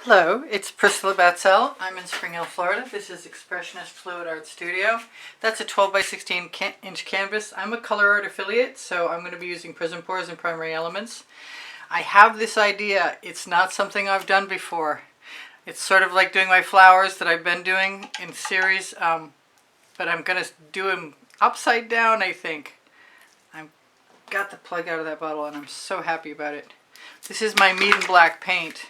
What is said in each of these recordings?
Hello, it's Priscilla Batzel. I'm in Spring Hill, Florida. This is Expressionist Fluid Art Studio. That's a 12 by 16 inch canvas. I'm a Colour Arte affiliate, so I'm going to be using Prizm pours and Primary Elements. I have this idea. It's not something I've done before. It's sort of like doing my flowers that I've been doing in series, but I'm going to do them upside down, I think. I've got the plug out of that bottle and I'm so happy about it. This is my Meeden Black paint.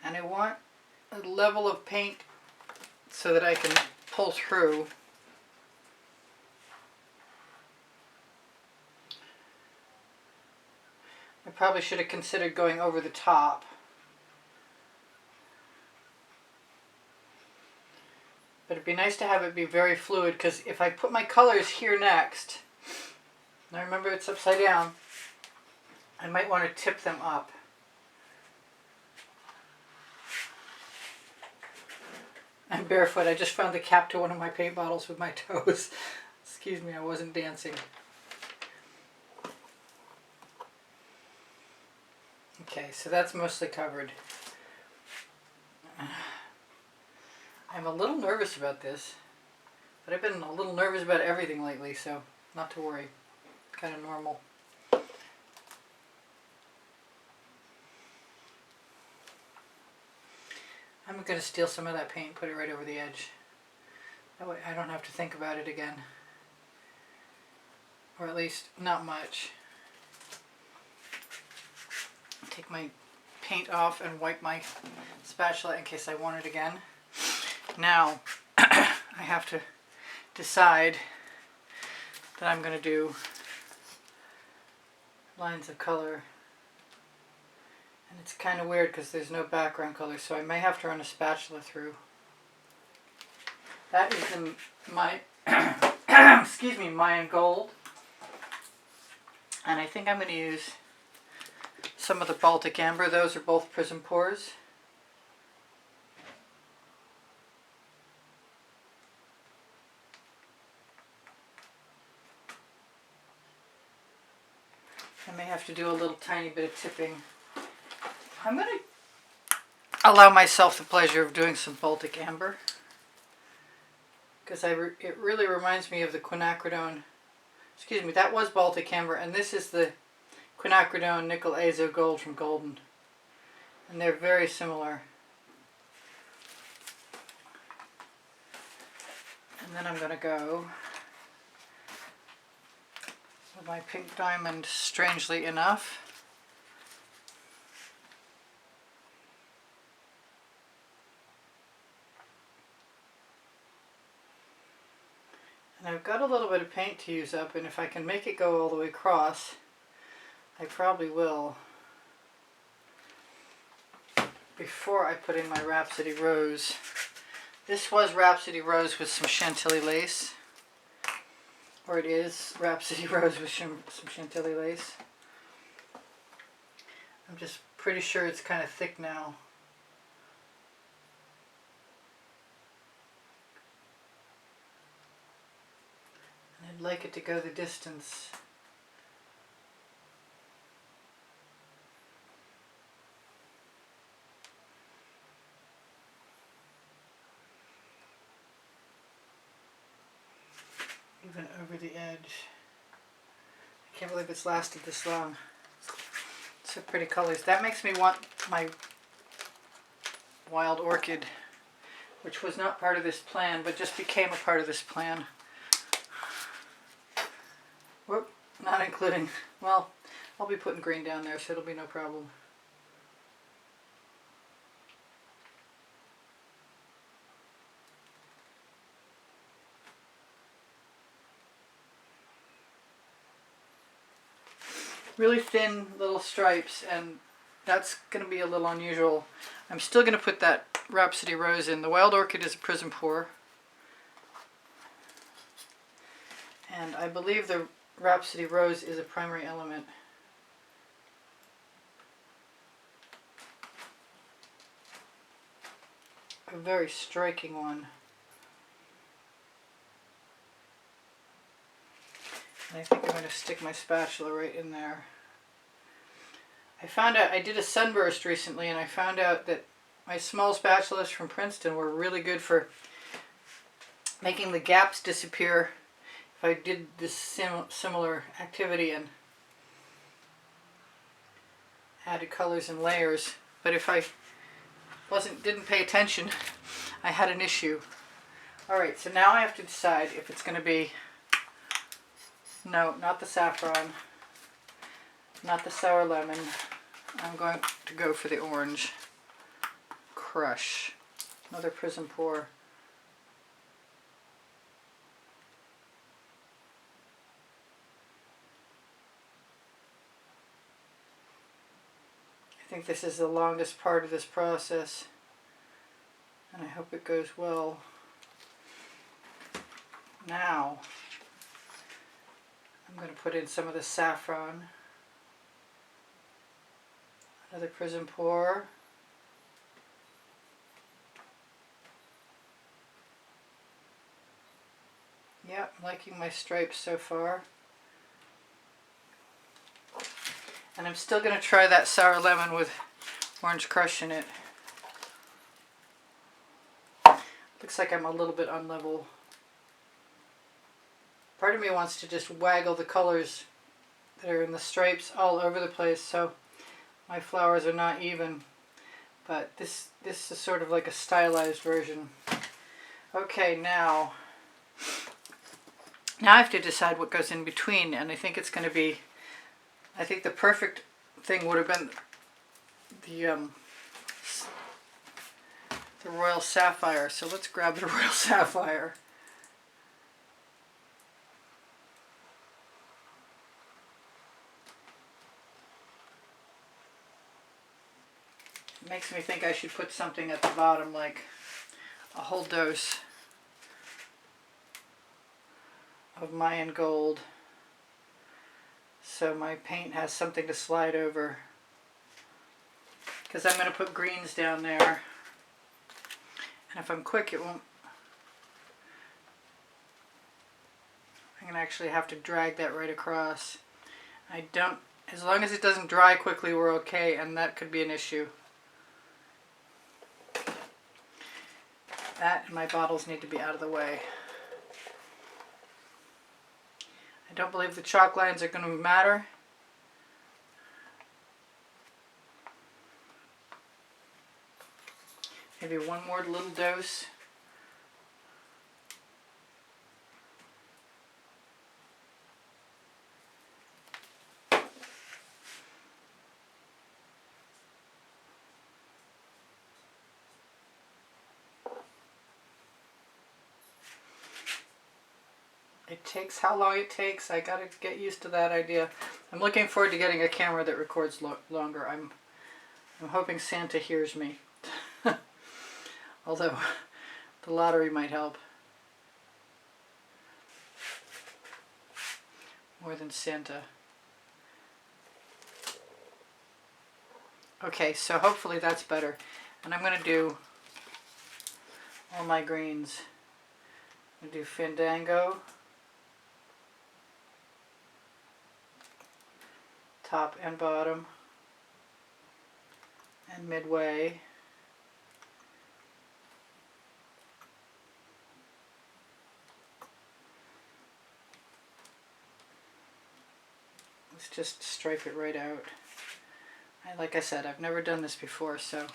And I want a level of paint so that I can pull through. I probably should have considered going over the top. But it'd be nice to have it be very fluid, because if I put my colors here next, now remember it's upside down, I might want to tip them up. I'm barefoot. I just found the cap to one of my paint bottles with my toes. Excuse me, I wasn't dancing. Okay, so that's mostly covered. I'm a little nervous about this, but I've been a little nervous about everything lately, so not to worry. Kind of normal. I'm going to steal some of that paint and put it right over the edge. That way I don't have to think about it again. Or at least not much. Take my paint off and wipe my spatula in case I want it again. Now I have to decide that I'm going to do lines of color. And it's kind of weird because there's no background color, so I may have to run a spatula through. That is my excuse me, Mayan Gold. And I think I'm going to use some of the Baltic Amber. Those are both Prizm pours. I may have to do a little tiny bit of tipping. I'm going to allow myself the pleasure of doing some Baltic Amber, because it really reminds me of the Quinacridone. Excuse me, that was Baltic Amber, and this is the Quinacridone Nickel Azo Gold from Golden. And they're very similar. And then I'm going to go with my pink diamond, strangely enough. And I've got a little bit of paint to use up, and if I can make it go all the way across, I probably will. Before I put in my Rapsody Rose. This was Rapsody Rose with some Chantilly lace. Or it is Rapsody Rose with some Chantilly lace. I'm just pretty sure it's kind of thick now. I'd like it to go the distance. Even over the edge. I can't believe it's lasted this long. So pretty colors. That makes me want my Wild Orchid, which was not part of this plan, but just became a part of this plan. Whoop, not including, well, I'll be putting green down there, so it'll be no problem. Really thin little stripes, and that's going to be a little unusual. I'm still going to put that Rapsody Rose in. The Wild Orchid is a Prizm pour. And I believe the Rapsody Rose is a primary element. A very striking one. And I think I'm going to stick my spatula right in there. I found out, I did a sunburst recently, and I found out that my small spatulas from Princeton were really good for making the gaps disappear if I did this similar activity and added colors and layers. But if I didn't pay attention, I had an issue. Alright, so now I have to decide if it's going to be, no, not the saffron, not the sour lemon. I'm going to go for the orange. Crush. Another Prizm pour. I think this is the longest part of this process, and I hope it goes well. Now, I'm going to put in some of the saffron. Another Prizm pour. Yep, I'm liking my stripes so far. And I'm still going to try that sour lemon with orange crush in it. Looks like I'm a little bit unlevel. Part of me wants to just waggle the colors that are in the stripes all over the place so my flowers are not even. But this is sort of like a stylized version. Okay, now I have to decide what goes in between, and I think it's going to be, I think the perfect thing would have been the Royal Sapphire. So let's grab the Royal Sapphire. It makes me think I should put something at the bottom, like a whole dose of Mayan gold, so my paint has something to slide over, because I'm going to put greens down there, and if I'm quick it won't, I'm going to actually have to drag that right across. As long as it doesn't dry quickly, we're okay, and that could be an issue. That and my bottles need to be out of the way. I don't believe the chalk lines are going to matter. Maybe one more little dose. It takes how long it takes. I gotta get used to that idea. I'm looking forward to getting a camera that records longer. I'm hoping Santa hears me. Although the lottery might help more than Santa. Okay, so hopefully that's better. And I'm going to do all my greens. I'm going to do Fandango, top and bottom, and midway. Let's just stripe it right out. Like I said, I've never done this before, so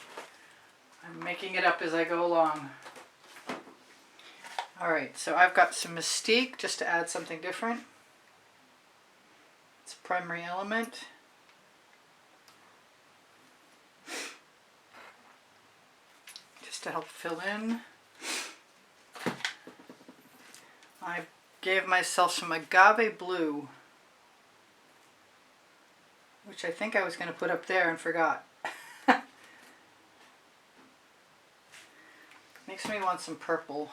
I'm making it up as I go along. Alright, so I've got some Mystique just to add something different. It's a primary element. Just to help fill in. I gave myself some Agave blue, which I think I was going to put up there and forgot. Makes me want some purple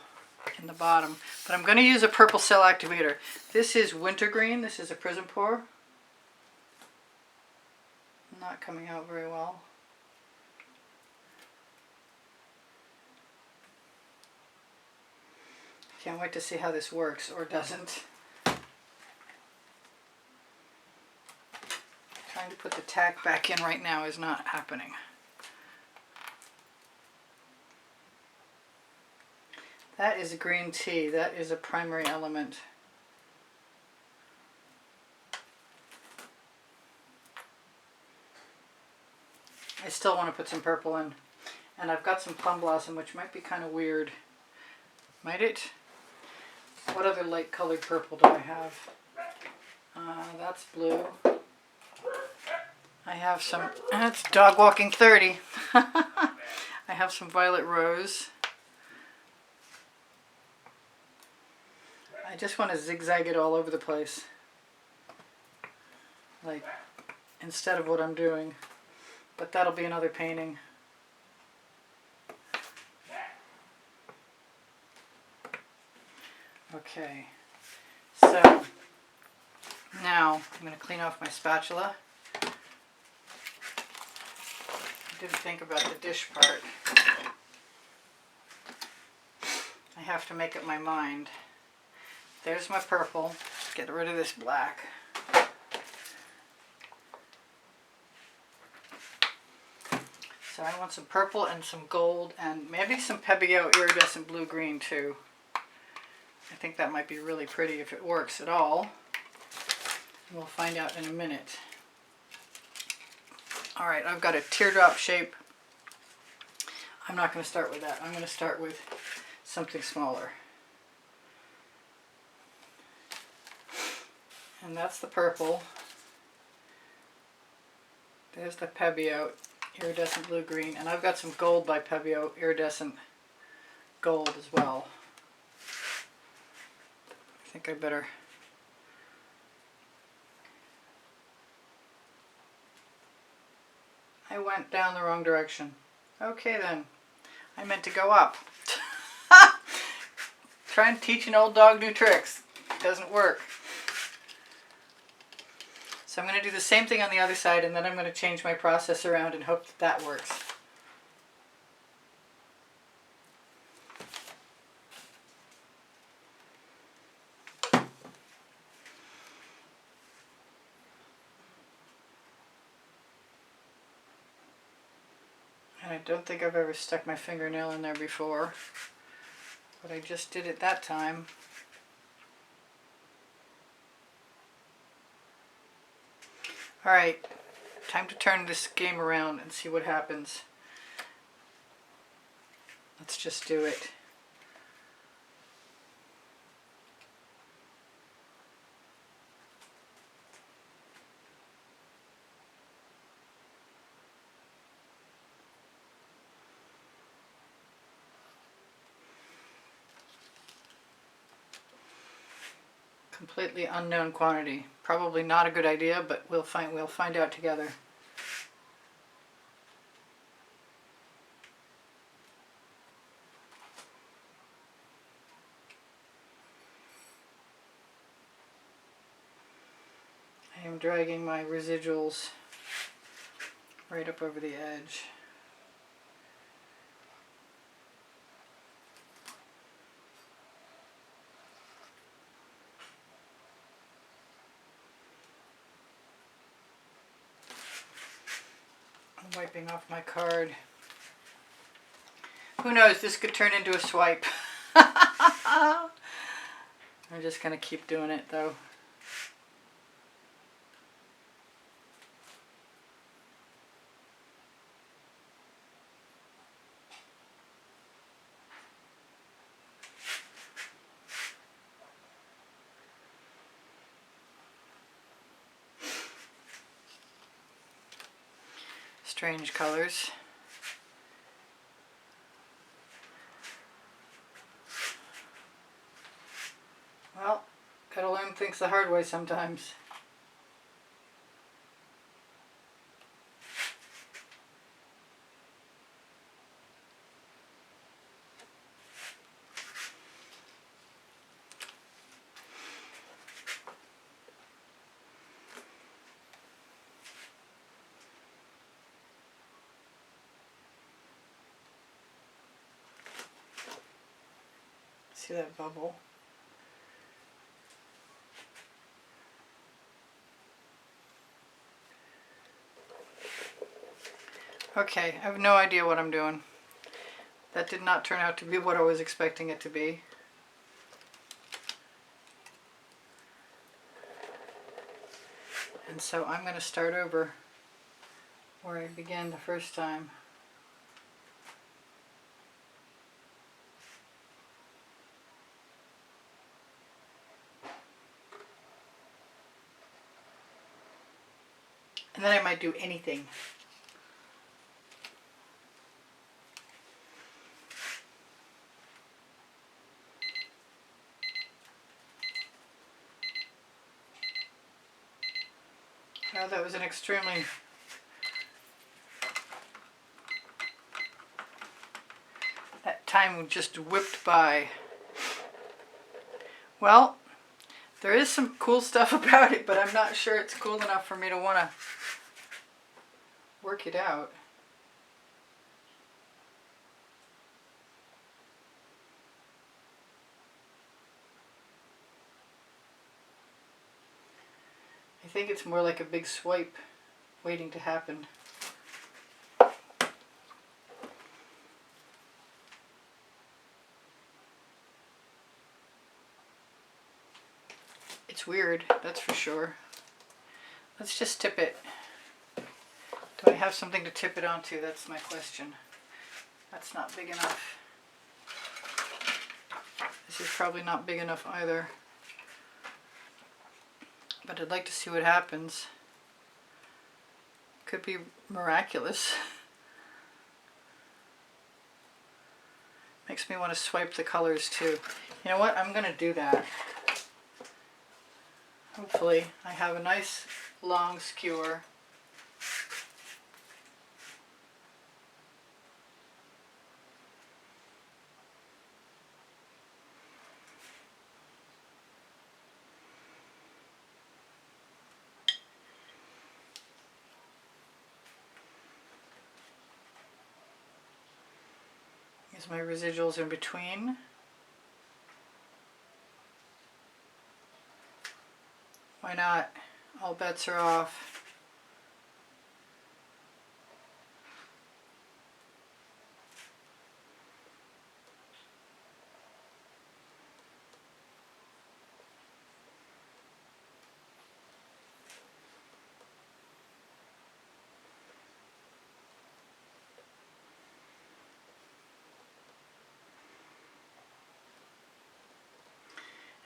in the bottom, but I'm going to use a purple cell activator. This is Wintergreen. This is a Prizm pour. Not coming out very well. Can't wait to see how this works or doesn't. Trying Trying to put the tack back in right now is not happening. That is green tea. That is a primary element. I still want to put some purple in. And I've got some plum blossom, which might be kind of weird. Might it? What other light colored purple do I have? That's blue. I have some, that's dog walking 30. I have some violet rose. I just want to zigzag it all over the place. Like, instead of what I'm doing. But that'll be another painting. Okay, so now I'm going to clean off my spatula. I didn't think about the dish part. I have to make up my mind. There's my purple. Get rid of this black. So I want some purple and some gold and maybe some Pebeo iridescent blue-green too. I think that might be really pretty if it works at all. We'll find out in a minute. Alright, I've got a teardrop shape. I'm not going to start with that. I'm going to start with something smaller. And that's the purple. There's the Pebeo iridescent blue-green. And I've got some gold by Pebeo iridescent gold as well. I think I better. I went down the wrong direction. Okay then. I meant to go up. Try and teach an old dog new tricks. It doesn't work. So I'm going to do the same thing on the other side and then I'm going to change my process around and hope that that works. And I don't think I've ever stuck my fingernail in there before, but I just did it that time. Alright, time to turn this game around and see what happens. Let's just do it. Completely unknown quantity. Probably not a good idea, but we'll find out together. I am dragging my residuals right up over the edge. I'm wiping off my card. Who knows, this could turn into a swipe. I'm just going to keep doing it though. Strange colors. Well, gotta learn things the hard way sometimes. See that bubble? Okay, I have no idea what I'm doing. That did not turn out to be what I was expecting it to be. And so I'm going to start over where I began the first time. And then I might do anything. Oh, that was an extremely... That time just whipped by. Well, there is some cool stuff about it, but I'm not sure it's cool enough for me to want to work it out. I think it's more like a big swipe waiting to happen. It's weird, that's for sure. Let's just tip it. Do I have something to tip it onto? That's my question. That's not big enough. This is probably not big enough either. But I'd like to see what happens. Could be miraculous. Makes me want to swipe the colors too. You know what? I'm going to do that. Hopefully I have a nice long skewer. Here's my residuals in between. Why not? All bets are off.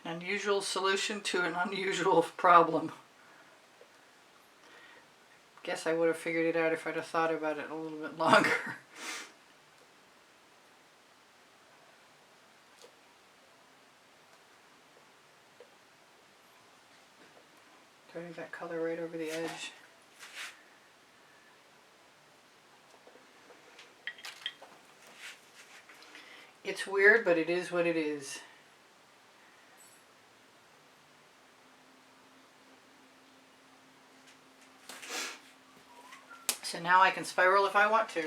An unusual solution to an unusual problem. Guess I would have figured it out if I'd have thought about it a little bit longer. Turning that color right over the edge. It's weird, but it is what it is. So now I can spiral if I want to.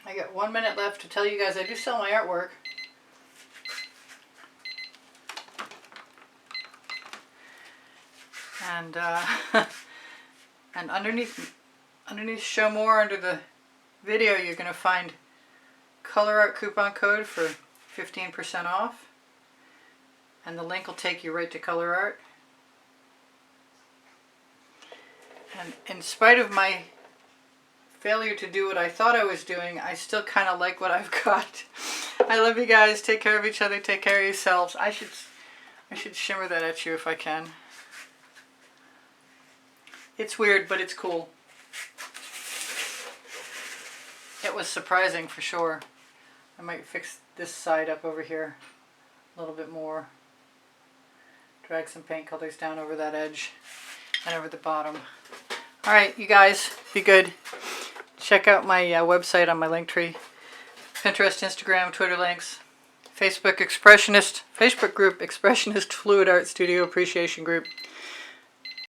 I got 1 minute left to tell you guys I do sell my artwork. And and underneath show more under the video, you're going to find Colour Arte coupon code for 15% off, and the link will take you right to Colour Arte. And in spite of my failure to do what I thought I was doing, I still kind of like what I've got. I love you guys. Take care of each other. Take care of yourselves. I should shimmer that at you if I can. It's weird, but it's cool. It was surprising for sure. I might fix this side up over here a little bit more. Drag some paint colors down over that edge and over the bottom. Alright, you guys, be good. Check out my website on my Linktree. Pinterest, Instagram, Twitter links. Facebook group, Expressionist Fluid Art Studio Appreciation Group.